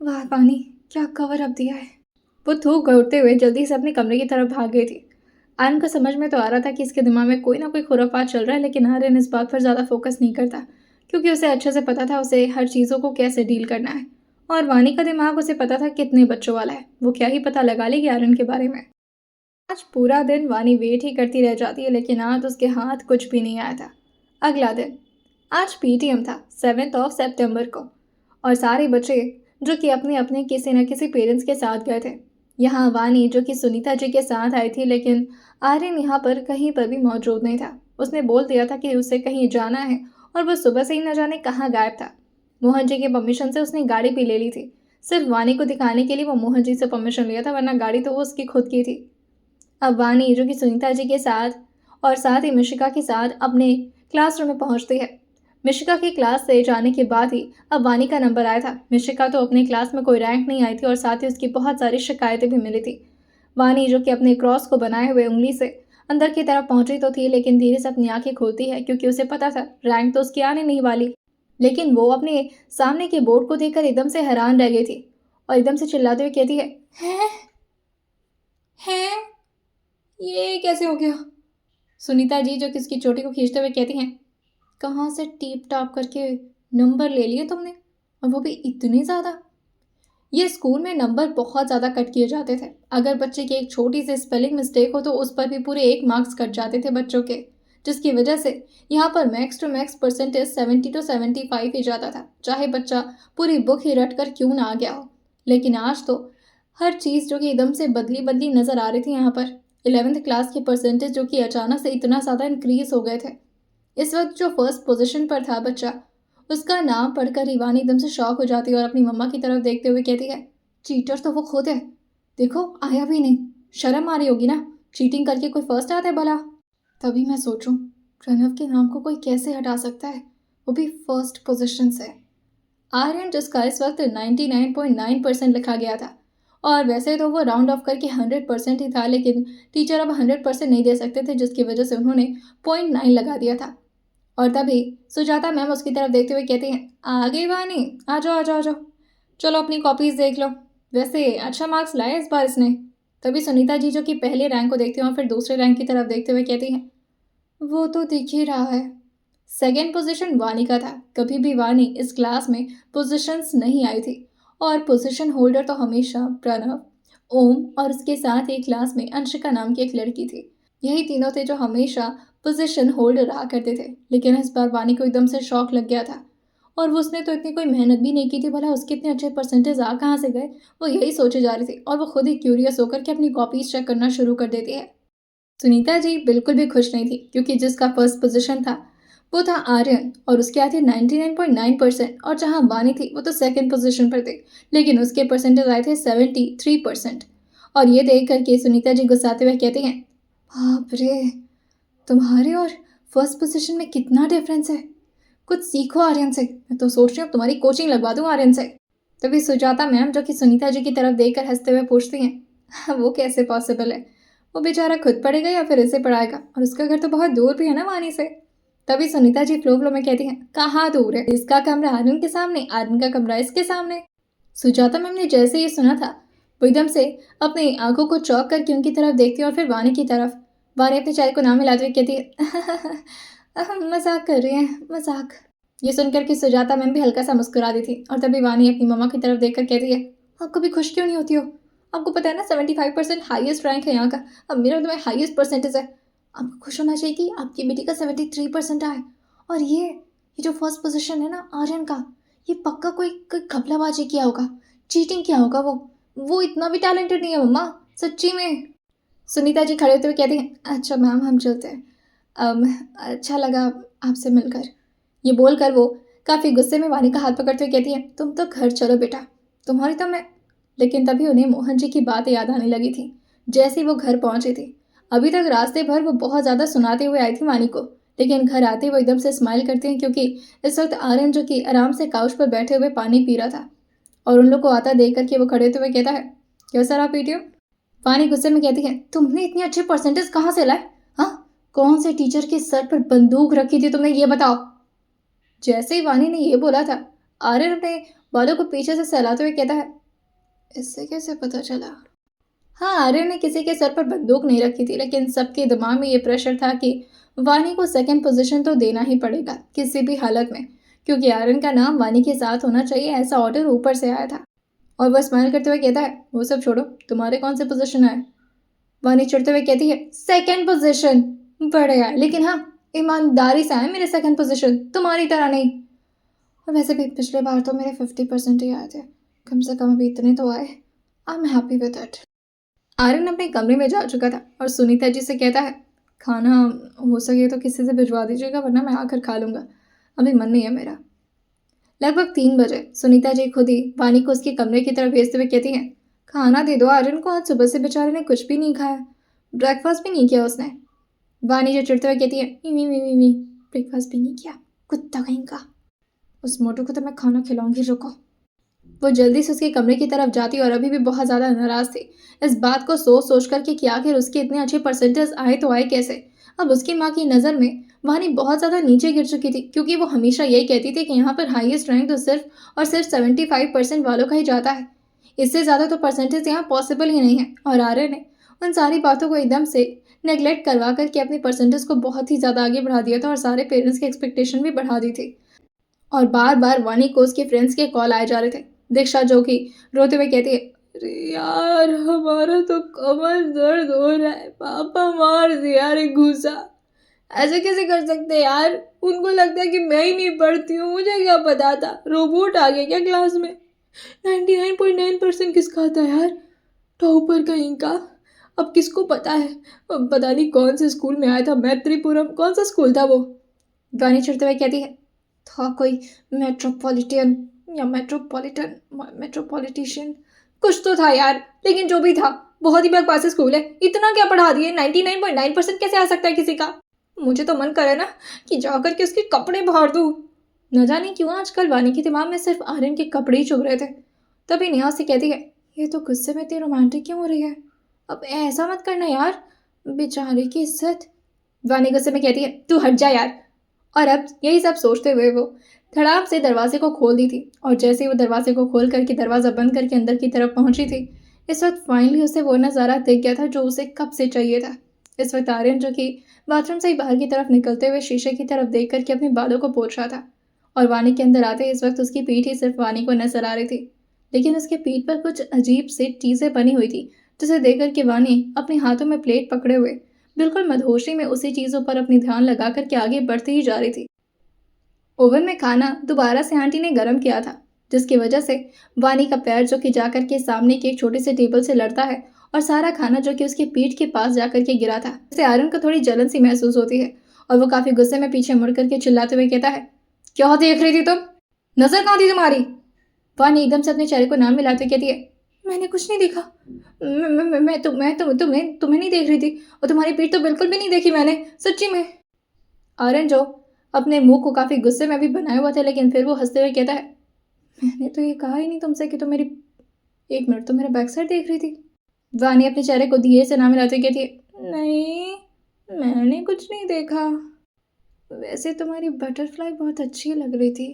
वाह पानी, क्या कवर अप दिया है। वो थूक घोटते हुए जल्दी से अपने कमरे की तरफ भाग गई थी। आर्यन को समझ में तो आ रहा था कि इसके दिमाग में कोई ना कोई खुरापात चल रहा है, लेकिन आर्यन इस बात पर ज़्यादा फोकस नहीं करता, क्योंकि उसे अच्छे से पता था उसे हर चीज़ों को कैसे डील करना है। और वानी का दिमाग उसे पता था कितने बच्चों वाला है, वो क्या ही पता लगा लेगी आर्यन के बारे में। आज पूरा दिन वानी वेट ही करती रह जाती है, लेकिन आज उसके हाथ कुछ भी नहीं आया था। अगला दिन, आज पीटीएम था, 7 सितंबर को, और सारे बच्चे जो कि अपने अपने किसी न किसी पेरेंट्स के साथ गए थे। यहाँ वानी जो कि सुनीता जी के साथ आई थी, लेकिन आर्यन यहाँ पर कहीं पर भी मौजूद नहीं था। उसने बोल दिया था कि उसे कहीं जाना है और वह सुबह से ही न जाने कहाँ गायब था। मोहन जी के परमिशन से उसने गाड़ी भी ले ली थी। सिर्फ वानी को दिखाने के लिए वो मोहन जी से परमिशन लिया था, वरना गाड़ी तो वो उसकी खुद की थी। अब वानी जो कि सुनीता जी के साथ और साथ ही मिशिका के साथ अपने क्लासरूम में पहुंचती है। मिशिका की क्लास से जाने के बाद ही अब वानी का नंबर आया था। मिशिका तो अपने क्लास में कोई रैंक नहीं आई थी और साथ ही उसकी बहुत सारी शिकायतें भी मिली थी। वानी जो कि अपने क्रॉस को बनाए हुए उंगली से अंदर की तरफ पहुंची तो थी, लेकिन धीरे से अपनी आंखें खोलती है, क्योंकि उसे पता था रैंक तो उसकी आने नहीं वाली। लेकिन वो अपने सामने के बोर्ड को देखकर एकदम से हैरान रह गई थी और एकदम से चिल्लाते हुए कहती है, हैं हैं, ये कैसे हो गया? सुनीता जी जो कि उसकी चोटी को खींचते हुए कहती हैं, कहाँ से टीप टाप करके नंबर ले लिए तुमने, और वो भी इतने ज़्यादा। ये स्कूल में नंबर बहुत ज़्यादा कट किए जाते थे। अगर बच्चे की एक छोटी सी स्पेलिंग मिस्टेक हो तो उस पर भी पूरे 1 मार्क्स कट जाते थे बच्चों के, जिसकी वजह से यहाँ पर max to max percentage 70 to 75 ही जाता था, चाहे बच्चा पूरी बुक ही रट कर क्यों ना आ गया हो। लेकिन आज तो हर चीज़ जो कि एकदम से बदली बदली नज़र आ रही थी यहाँ पर। 11th क्लास के परसेंटेज जो कि अचानक से इतना ज़्यादा इंक्रीज हो गए थे। इस वक्त जो फर्स्ट पोजीशन पर था बच्चा, उसका नाम पढ़कर इवान एकदम से शॉक हो जाती है और अपनी मम्मा की तरफ देखते हुए कहती है, चीटर तो वो खुद है, देखो आया भी नहीं, शर्म आ रही होगी ना, चीटिंग करके कोई फर्स्ट आता है भला। तभी मैं सोचूं, प्रणव के नाम को कोई कैसे हटा सकता है, वो भी फर्स्ट पोजीशन से। आर्यन जिसका इस वक्त 99.9% लिखा गया था, और वैसे तो वो राउंड ऑफ करके 100% ही था, लेकिन टीचर अब 100% नहीं दे सकते थे, जिसकी वजह से उन्होंने 0.9 लगा दिया था। और तभी सुजाता मैम उसकी तरफ देखते हुए कहती हैं, आगे वानी, आ जाओ आ जाओ आ जाओ, चलो अपनी कॉपीज देख लो, वैसे अच्छा मार्क्स लाए इस बार इसने। तभी सुनीता जी जो कि पहले रैंक को देखती हैं और फिर दूसरे रैंक की तरफ देखते हुए कहती हैं, वो तो दिख ही रहा है। सेकेंड पोजीशन वानी का था। कभी भी वानी इस क्लास में पोजीशंस नहीं आई थी, और पोजीशन होल्डर तो हमेशा प्रणव, ओम और उसके साथ ही क्लास में अंशिका नाम की एक लड़की थी। यही तीनों थे जो हमेशा पोजीशन होल्डर रहा करते थे। लेकिन इस बार वानी को एकदम से शौक लग गया था, और वो उसने तो इतनी कोई मेहनत भी नहीं की थी, भला उसके इतने अच्छे परसेंटेज आ कहाँ से गए, वो यही सोचे जा रही थी। और वो खुद ही क्यूरियस होकर के अपनी कॉपीज चेक करना शुरू कर देती है। सुनीता जी बिल्कुल भी खुश नहीं थी, क्योंकि जिसका फर्स्ट पोजीशन था वो था आर्यन, और उसके आए थे 99.9%, और जहां वानी थी वो तो सेकंड पोजीशन पर थे, लेकिन उसके परसेंटेज आए थे 73%। और ये देख करके सुनीता जी गुस्साते हुए कहती हैं, बाप रे, तुम्हारे और फर्स्ट पोजीशन में कितना डिफरेंस है, कुछ सीखो आर्यन से। मैं तो सोच रही हूँ तुम्हारी कोचिंग लगवा दूँ आर्यन से। तभी सुजाता मैम जो कि सुनीता जी की तरफ देखकर हंसते हुए पूछती हैं, वो कैसे पॉसिबल है, वो बेचारा खुद पढ़ेगा या फिर इसे पढ़ाएगा, और उसका घर तो बहुत दूर भी है ना वानी से। तभी सुनीता जी फ्लो फ्लो में कहती हैं, कहाँ दूर है, इसका कमरा आर्यन के सामने, आर्यन का कमरा इसके सामने। सुजाता मैम ने जैसे ये सुना था, वो एकदम से अपनी आंखों को चौंक करके उनकी तरफ देखती है और फिर वानी की तरफ। वानी अपने चाय को नाम मिलाते हुए कहती है, मजाक कर रही हैं, मजाक। ये सुनकर के सुजाता मैम भी हल्का सा मुस्कुरा दी थी, और तभी वानी अपनी मम्मा की तरफ देखकर कहती है, आप कभी खुश क्यों नहीं होती हो, आपको पता है ना 75% हाईएस्ट रैंक है यहाँ का, अब मेरा तो हाईएस्ट परसेंटेज है, आपको खुश होना चाहिए कि आपकी बेटी का 73% आए। और ये जो फर्स्ट पोजीशन है ना आर्यन का, ये पक्का कोई कोई घपलाबाजी किया होगा, चीटिंग किया होगा, वो इतना भी टैलेंटेड नहीं है मम्मा, सच्ची में। सुनीता जी खड़े होते हुए कहती हैं, अच्छा मैम हम चलते हैं, अच्छा लगा आपसे मिलकर। ये बोलकर वो काफ़ी गुस्से में वानी का हाथ पकड़ते हुए कहती है, तुम तो घर चलो बेटा, तुम्हारी तो मैं। लेकिन तभी उन्हें मोहन जी की बात याद आने लगी थी। जैसे ही वो घर पहुंची थी, अभी तक रास्ते भर वो बहुत ज़्यादा सुनाते हुए आई थी वानी को, लेकिन घर आते वो एकदम से स्माइल करती हैं, क्योंकि इस वक्त आर्यन जो कि आराम से काउच पर बैठे हुए पानी पी रहा था, और उन लोग को आता देख करके वो खड़े होते हुए कहता है, क्यों सर आप पीटे हो। वानी गुस्से में कहती है, तुमने इतने अच्छे परसेंटेज कहाँ से लाए, हाँ, कौन से टीचर के सर पर बंदूक रखी थी तुमने, ये बताओ। जैसे ही वानी ने ये बोला था, आर्यन अपने बालों को पीछे से सहलाते हुए कहता है, इससे कैसे पता चला। हाँ, आर्यन ने किसी के सर पर बंदूक नहीं रखी थी, लेकिन सबके दिमाग में ये प्रेशर था कि वानी को सेकंड पोजीशन तो देना ही पड़ेगा किसी भी हालत में, क्योंकि आर्यन का नाम वानी के साथ होना चाहिए, ऐसा ऑर्डर ऊपर से आया था। और वह स्माइल करते हुए कहता है, वो सब छोड़ो, तुम्हारे कौन से पोजीशन आए। वानी चिढ़ते हुए कहती है, सेकंड पोजीशन, बढ़िया, लेकिन हाँ ईमानदारी से आए मेरे सेकंड पोजीशन, तुम्हारी तरह नहीं। और वैसे भी पिछले बार तो मेरे 50% ही आए थे, कम से कम अभी इतने तो आए, I am happy with it. Aryan अपने कमरे में जा चुका था और सुनीता जी से कहता है, खाना हो सके तो किसी से भिजवा दीजिएगा, वरना मैं आकर खा लूँगा, अभी मन नहीं है मेरा। लगभग 3 बजे सुनीता जी खुद ही वानी को उसके कमरे की तरफ भेजते हुए कहती हैं, खाना दे दो आर्यन को, आज सुबह से बेचारे ने कुछ भी नहीं खाया, ब्रेकफास्ट भी नहीं किया उसने। वानी जो चिढ़ते हुए कहती है, मी मी मी मी, ब्रेकफास्ट भी नहीं किया, कुत्ता कहीं का, उस मोटू को तो मैं खाना खिलाऊंगी, रुको। वो जल्दी से उसके कमरे की तरफ जाती और अभी भी बहुत ज़्यादा नाराज़ थी, इस बात को सोच सोच कर कि आखिर उसके इतने अच्छे परसेंटेज आए तो आए कैसे। अब उसकी माँ की नज़र में वानी बहुत ज़्यादा नीचे गिर चुकी थी, क्योंकि वो हमेशा यही कहती थी कि यहाँ पर हाईएस्ट रैंक तो सिर्फ और सिर्फ 75% वालों का ही जाता है, इससे ज़्यादा तो परसेंटेज यहाँ पॉसिबल ही नहीं है। और आर्य ने उन सारी बातों को एकदम से नेगलेक्ट करवा करके अपनी परसेंटेज को बहुत ही ज़्यादा आगे बढ़ा दिया था और सारे पेरेंट्स की एक्सपेक्टेशन भी बढ़ा दी थी। और बार बार वानी को उसके फ्रेंड्स के कॉल आए जा रहे थे। दीक्षा जो कि रोते हुए कहती है, अरे यार हमारा तो कमर दर्द हो रहा है, पापा मार दिया रे घूसा। ऐसे कैसे कर सकते हैं यार, उनको लगता है कि मैं ही नहीं पढ़ती हूँ, मुझे क्या पता था, रोबोट आ गया क्या क्लास में। 99.9% किसका था यार, टॉपर कहीं का। अब किसको पता है, अब पता नहीं कौन से स्कूल में आया था, मैत्रीपुरम कौन सा स्कूल था वो। गानी चढ़ते हुए कहती है, था कोई मेट्रोपॉलिटन या मेट्रोपॉलिटिशियन, कुछ तो था यार, लेकिन जो भी था बहुत ही बकवास स्कूल है। इतना क्या पढ़ा दिए, 99.9% कैसे आ सकता है किसी का। मुझे तो मन करे ना कि जाकर के उसके कपड़े फाड़ दूँ। न जाने क्यों आजकल वानी के दिमाग में सिर्फ आर्यन के कपड़े ही चुभ रहे थे। तभी नेहा से कहती है, ये तो गुस्से में इतनी रोमांटिक क्यों हो रही है, अब ऐसा मत करना यार, बेचारे की इज्जत। वानी गुस्से में कहती है, तू हट जा यार। और अब यही सब सोचते हुए वो धड़ाम से दरवाजे को खोल दी थी और जैसे ही वो दरवाजे को खोल करके दरवाज़ा बंद करके अंदर की तरफ पहुंची थी, इस वक्त फाइनली उसे वो नज़ारा दिख गया था जो उसे कब से चाहिए था। इस वक्त आर्यन जो कि बाथरूम से ही बाहर की तरफ निकलते हुए शीशे की तरफ देख करके अपने बालों को पोंछ रहा था और वानी के अंदर आते इस वक्त उसकी पीठ ही सिर्फ वानी को नजर आ रही थी, लेकिन उसके पीठ पर कुछ अजीब सी चीज़ें बनी हुई थी जिसे देख करके वानी अपने हाथों में प्लेट पकड़े हुए बिल्कुल मदहोशी में उसी चीज़ों पर अपनी ध्यान लगा करके आगे बढ़ती ही जा रही थी। ओवन में खाना दोबारा से आंटी ने गर्म किया था, जिसकी वजह से वानी का पैर जो कि जाकर के सामने की एक छोटे से टेबल से लड़ता है और सारा खाना जो कि उसकी पीठ के पास जाकर के गिरा था, इससे आर्यन को थोड़ी जलन सी महसूस होती है और वो काफी गुस्से में पीछे मुड़ करके चिल्लाते हुए कहता है, क्या देख रही थी तुम, नजर कहाँ थी तुम्हारी। वानी एकदम से अपने चेहरे को नाम मिलाते कहती है, मैंने कुछ नहीं देखा, तुम्हें नहीं देख रही थी और तुम्हारी पीठ तो बिल्कुल भी नहीं देखी मैंने, सच्ची में। आर्यन जो अपने मुंह को काफ़ी गुस्से में भी बनाया हुआ था, लेकिन फिर वो हंसते हुए कहता है, मैंने तो ये कहा ही नहीं तुमसे कि तुम मेरी, एक मिनट, तो मेरा बैक साइड देख रही थी। वानी अपने चेहरे को धीरे से ना मिलाते कहती है, नहीं मैंने कुछ नहीं देखा, वैसे तुम्हारी बटरफ्लाई बहुत अच्छी लग रही थी।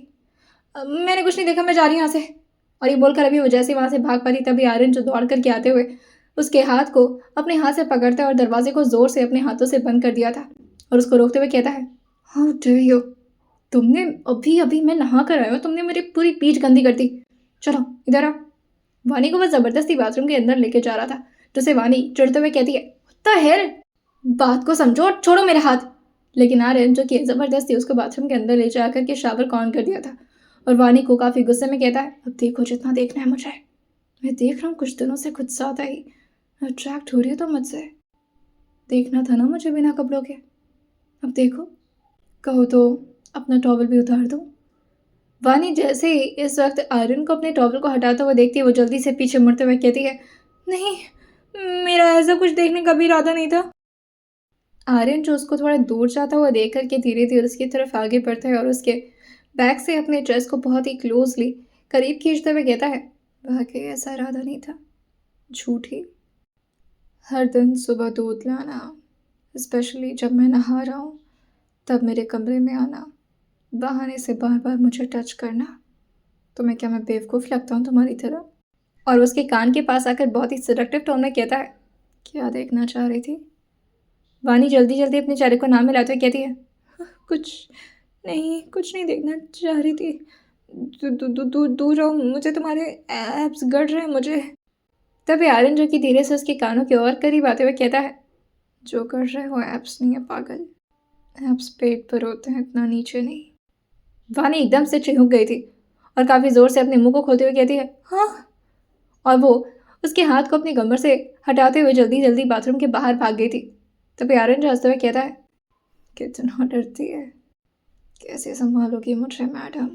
मैंने कुछ नहीं देखा, मैं जा रही हूँ यहाँ से। और ये बोलकर अभी वो जैसे वहाँ से भाग पाती तभी आर्यन जो दौड़ करके आते हुए उसके हाथ को अपने हाथ से पकड़ता है और दरवाजे को जोर से अपने हाथों से बंद कर दिया था और उसको रोकते हुए कहता है, हाउ डेयर यू, तुमने अभी अभी मैं नहा कर आया हूँ, तुमने मेरी पूरी पीठ गंदी कर दी, चलो इधर आओ। वानी को बस ज़बरदस्ती बाथरूम के अंदर लेके जा रहा था, जिसे वानी चिढ़ते हुए कहती है, व्हाट द हेल, बात को समझो और छोड़ो मेरे हाथ। लेकिन आर्यन जो कि ज़बरदस्ती उसको बाथरूम के अंदर ले जा करके शावर ऑन कर दिया था और वानी को काफ़ी गुस्से में कहता है, अब देखो जितना देखना है मुझे, मैं देख रहा हूँ कुछ दिनों से कुछ ज़्यादा ही अट्रैक्ट हो रही हो तो मुझसे, देखना था ना मुझे बिना कपड़ों के, अब देखो, कहो तो अपना टॉवल भी उतार दो। वानी जैसे ही इस वक्त आर्यन को अपने टॉवल को हटाता हुआ देखती है, वो जल्दी से पीछे मुड़ते हुए कहती है, नहीं मेरा ऐसा कुछ देखने का भी इरादा नहीं था। आर्यन जो उसको थोड़ा दूर जाता हुआ देख करके धीरे धीरे उसकी तरफ आगे बढ़ता है और उसके बैग से अपने ड्रेस को बहुत ही क्लोजली करीब खींचते हुए कहता है, वाकई ऐसा इरादा नहीं था, झूठी। हर दिन सुबह दूध लाना, स्पेशली जब मैं नहा रहा हूँ तब मेरे कमरे में आना, बहाने से बार बार मुझे टच करना, तो मैं क्या, मैं बेवकूफ़ लगता हूँ तुम्हारी तरह। और उसके कान के पास आकर बहुत ही सिडक्टिव टोन में कहता है, क्या देखना चाह रही थी। वानी जल्दी जल्दी अपने चेहरे को नाम मिलाते हुए कहती है, कुछ नहीं देखना चाह रही थी, दूर रहो, मुझे तुम्हारे एब्स गड़ रहे हैं मुझे। तभी आर्यन जो कि धीरे से उसके कानों के और करीब आते हुए कहता है, जो कर रहे हो एब्स नहीं है पागल, एब्स पेट पर होते हैं, इतना नीचे नहीं। वानी एकदम से चिढ़ गई थी और काफ़ी ज़ोर से अपने मुंह को खोलते हुए कहती है, हाँ, और वो उसके हाथ को अपनी कमर से हटाते हुए जल्दी जल्दी बाथरूम के बाहर भाग गई थी। तभी आर्यन जो हंसते हुए कहता है, कितना डरती है, कैसे संभालोगी मुझे मैडम।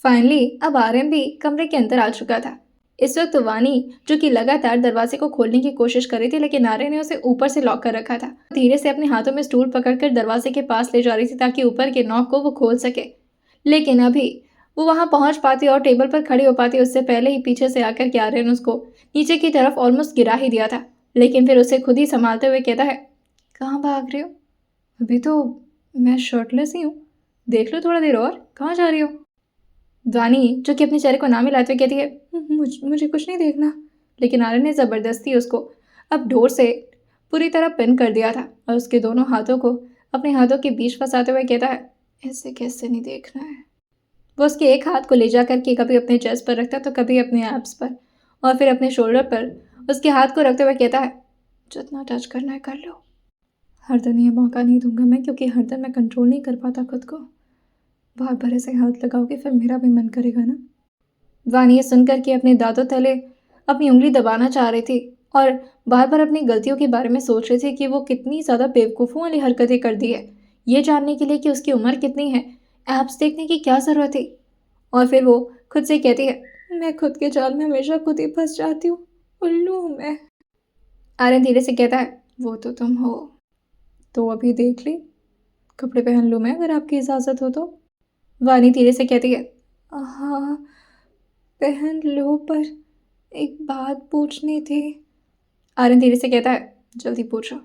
फाइनली अब आर्यन भी कमरे के अंदर आ चुका था। इस वक्त वानी जो कि लगातार दरवाजे को खोलने की कोशिश कर रही थी, लेकिन आर्यन ने उसे ऊपर से लॉक कर रखा था। धीरे से अपने हाथों में स्टूल पकड़कर दरवाजे के पास ले जा रही थी ताकि ऊपर के नॉक को वो खोल सके, लेकिन अभी वो वहां पहुंच पाती और टेबल पर खड़ी हो पाती उससे पहले ही पीछे से आकर के आर्यन उसको नीचे की तरफ ऑलमोस्ट गिरा ही दिया था। लेकिन फिर उसे खुद ही संभालते हुए कहता है, कहाँ भाग रही हो, अभी तो मैं शर्टलेस ही हूँ, देख लो थोड़ा देर और, कहाँ जा रही हो। वानी जो कि अपने चेहरे को ना मिलाते हुए कहती है, मुझे कुछ नहीं देखना। लेकिन आर्यन ने ज़बरदस्ती उसको अब डोर से पूरी तरह पिन कर दिया था और उसके दोनों हाथों को अपने हाथों के बीच फंसाते हुए कहता है, ऐसे कैसे नहीं देखना है। वो उसके एक हाथ को ले जा करके कभी अपने चेस्ट पर रखता तो कभी अपने एब्स पर और फिर अपने शोल्डर पर उसके हाथ को रखते हुए कहता है, जितना टच करना है कर लो। हर दिन ये मौका नहीं दूंगा मैं, क्योंकि हर दिन मैं कंट्रोल नहीं कर पाता खुद को। बार बार ऐसे हाथ लगाओगे फिर मेरा भी मन करेगा ना। वानी ये सुनकर के अपने दांतों तले अपनी उंगली दबाना चाह रही थी और बार बार अपनी गलतियों के बारे में सोच रही थी कि वो कितनी ज़्यादा बेवकूफ़ों वाली हरकतें कर दी है, ये जानने के लिए कि उसकी उम्र कितनी है ऐप्स देखने की क्या ज़रूरत थी। और फिर वो खुद से कहती है, मैं खुद के जाल में हमेशा खुद ही फंस जाती हूँ, उल्लू हूँ मैं। आर्यन धीरे से कहता है, वो तो तुम हो। तो अभी देख ली, कपड़े पहन लूँ मैं अगर आपकी इजाज़त हो तो। वानी धीरे से कहती है, हाँ पहन लो, पर एक बात पूछनी थी। आर्यन धीरे से कहता है, जल्दी पूछो।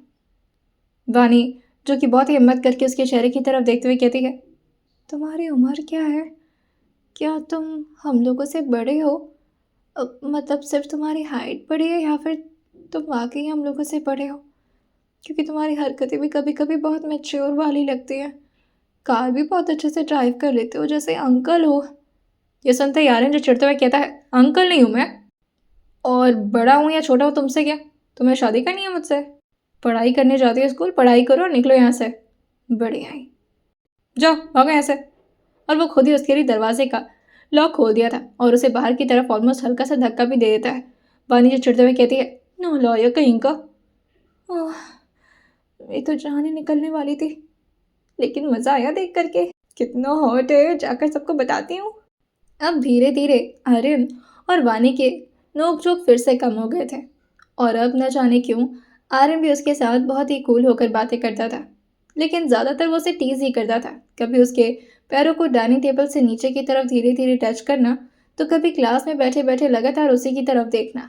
वानी जो कि बहुत ही हिम्मत करके उसके चेहरे की तरफ देखते हुए कहती है, तुम्हारी उम्र क्या है? क्या तुम हम लोगों से बड़े हो? मतलब सिर्फ तुम्हारी हाइट बड़ी है या फिर तुम वाकई हम लोगों से बड़े हो? क्योंकि तुम्हारी हरकतें भी कभी कभी बहुत मैच्योर वाली लगती हैं। कार भी बहुत अच्छे से ड्राइव कर लेते हो, जैसे अंकल हो। ये सुनते ही आर्यन जो चिढ़ते हुए कहता है, अंकल नहीं हूँ मैं, और बड़ा हूँ या छोटा हूँ तुमसे क्या? तुम्हें शादी करनी है मुझसे? पढ़ाई करने जाती हो स्कूल, पढ़ाई करो और निकलो यहाँ से। बढ़िया ही, जाओ भागो यहाँ से। और वो खुद ही उसके लिए दरवाजे का लॉक खोल दिया था और उसे बाहर की तरफ ऑलमोस्ट हल्का सा धक्का भी दे देता है। वानी जो चिढ़ते हुए कहती है, नो लॉयर कहीं का। ओह, ये तो जान ही निकलने वाली थी, लेकिन मज़ा आया देख करके। कितना हॉट है, जाकर सबको बताती हूँ। अब धीरे धीरे आर्यन और वानी के नोक झोंक फिर से कम हो गए थे और अब न जाने क्यों आर्यन भी उसके साथ बहुत ही कूल होकर बातें करता था, लेकिन ज़्यादातर वो उसे टीज ही करता था। कभी उसके पैरों को डाइनिंग टेबल से नीचे की तरफ धीरे धीरे टच करना, तो कभी क्लास में बैठे बैठे लगातार उसी की तरफ देखना।